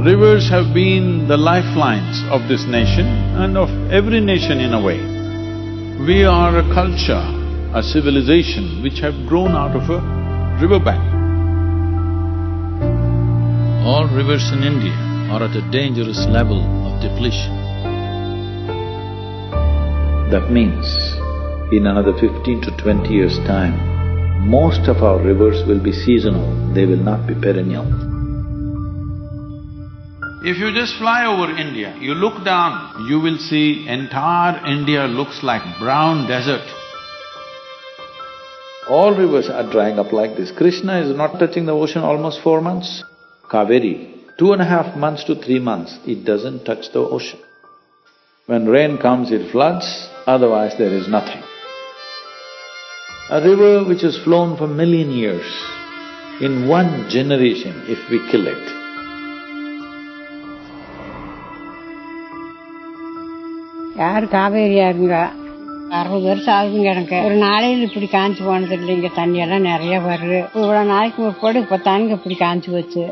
Rivers have been the lifelines of this nation and of every nation in a way. We are a culture, a civilization which have grown out of a riverbank. All rivers in India are at a dangerous level of depletion. That means, in another 15 to 20 years' time, most of our rivers will be seasonal, they will not be perennial. If you just fly over India, you look down, you will see entire India looks like brown desert. All rivers are drying up like this. Krishna is not touching the ocean almost 4 months. Kaveri, 2.5 months to 3 months, it doesn't touch the ocean. When rain comes, it floods, otherwise there is nothing. A river which has flown for 1,000,000 years, in one generation, if we kill it, யாரு காவேரியாருங்க 60 வருஷம் ஆகுதுங்க எனக்கு. ஒரு நாளையில் இப்படி காஞ்சி போனது இல்லைங்க. தண்ணியெல்லாம் நிறைய வருது. இவ்வளவு நாளைக்கு முற்போடு இப்ப தானுங்க இப்படி காஞ்சி போச்சு.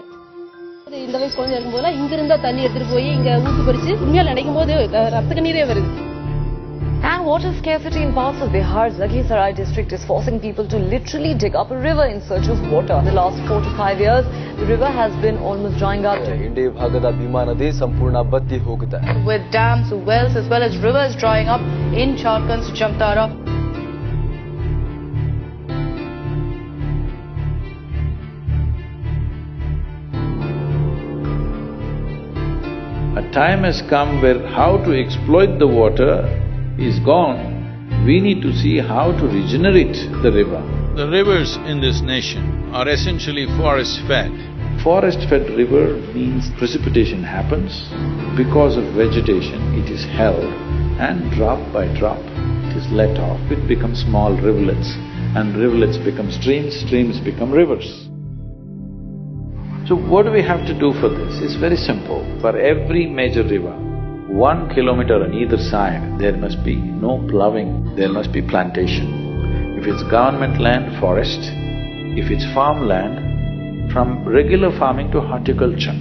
இந்த வயசு குழந்தை இருக்கும்போதெல்லாம் இங்க இருந்தா தண்ணி எடுத்துட்டு போய் இங்க ஊத்து பறிச்சு உண்மையா நினைக்கும் போது ரத்த கண்ணீரே வருது. And water scarcity in parts of Bihar's Lakhisarai district is forcing people to literally dig up a river in search of water. In the last 4 to 5 years, the river has been almost drying up. India ಭಾಗದ ಭೀಮಾ ನದಿ ಸಂಪೂರ್ಣ ಬತ್ತಿ ಹೋಗಿದೆ. With dams, wells as well as rivers drying up in Jharkhand's Jamtara. a time has come where how to exploit the water is gone. We need to see how to regenerate the river. The rivers in this nation are essentially forest-fed. Forest-fed river means precipitation happens. Because of vegetation, it is held and drop by drop, it is let off. It becomes small rivulets and rivulets become streams, streams become rivers. So what do we have to do for this? It's very simple. For every major river, 1 kilometer on either side, there must be no ploughing, there must be plantation. If it's government land, forest. If it's farmland, from regular farming to horticulture.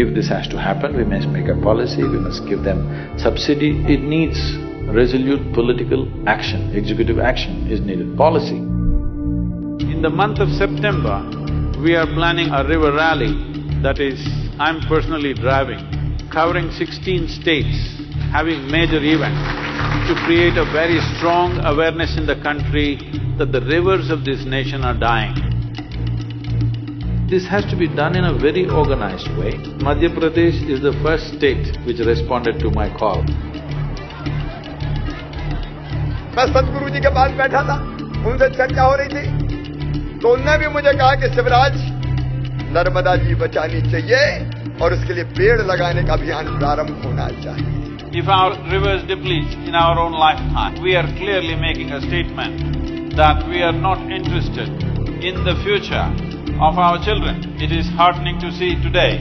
If this has to happen, we must make a policy, we must give them subsidy. It needs resolute political action, executive action is needed, policy. In the month of September, we are planning a river rally, that is, I'm personally driving, covering 16 states, having major events to create a very strong awareness in the country that the rivers of this nation are dying. This has to be done in a very organized way. Madhya Pradesh is the first state which responded to my call. मैं सतगुरु जी के पास बैठा था, उनसे चर्चा हो रही थी, तो उन्होंने भी मुझे कहा कि शिवराज, नर्मदा जी बचानी चाहिए और उसके लिए पेड़ लगाने का अभियान प्रारंभ होना चाहिए। If our rivers deplete in our own lifetime, we are clearly making a statement that we are not interested in the future of our children. It is heartening to see today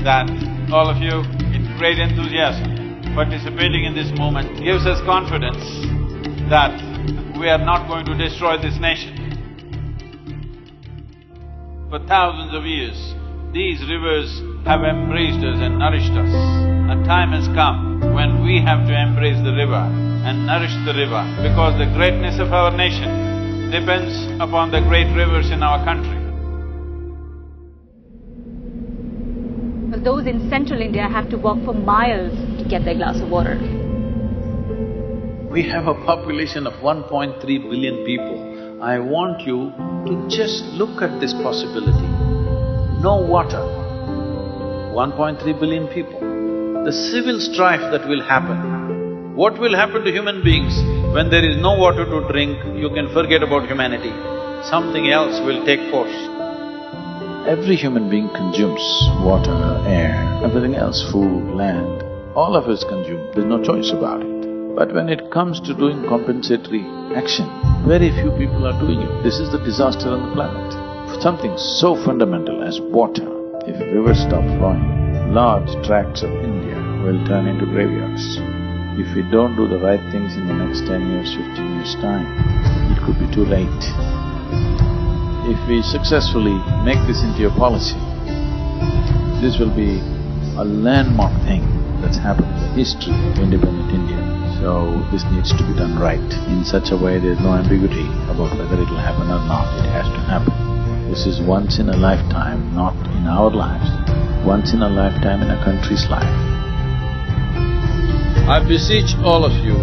that all of you, in great enthusiasm, participating in this movement gives us confidence that we are not going to destroy this nation. For thousands of years, these rivers have embraced us and nourished us. A time has come when we have to embrace the river and nourish the river, because the greatness of our nation depends upon the great rivers in our country. Well, those in central India have to walk for miles to get their glass of water. We have a population of 1.3 billion people. I want you to just look at this possibility. No water, 1.3 billion people. The civil strife that will happen. What will happen to human beings when there is no water to drink? You can forget about humanity. Something else will take course. Every human being consumes water, air, everything else, food, land. All of us consume, there's no choice about it. But when it comes to doing compensatory action, very few people are doing it. This is the disaster on the planet. Something so fundamental as water, if rivers stop flowing, large tracts of India will turn into graveyards. If we don't do the right things in the next 10 years, 15 years' time, it could be too late. If we successfully make this into a policy, this will be a landmark thing that's happened in the history of independent India. So this needs to be done right. In such a way there's no ambiguity about whether it'll happen or not. It has to happen. This is once in a lifetime, not in our lives. Once in a lifetime in a country's life. I beseech all of you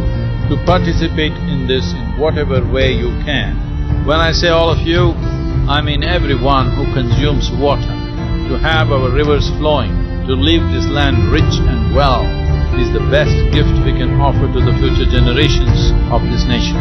to participate in this in whatever way you can. When I say all of you, I mean everyone who consumes water. To have our rivers flowing, to leave this land rich and well is the best gift we can offer to the future generations of this nation.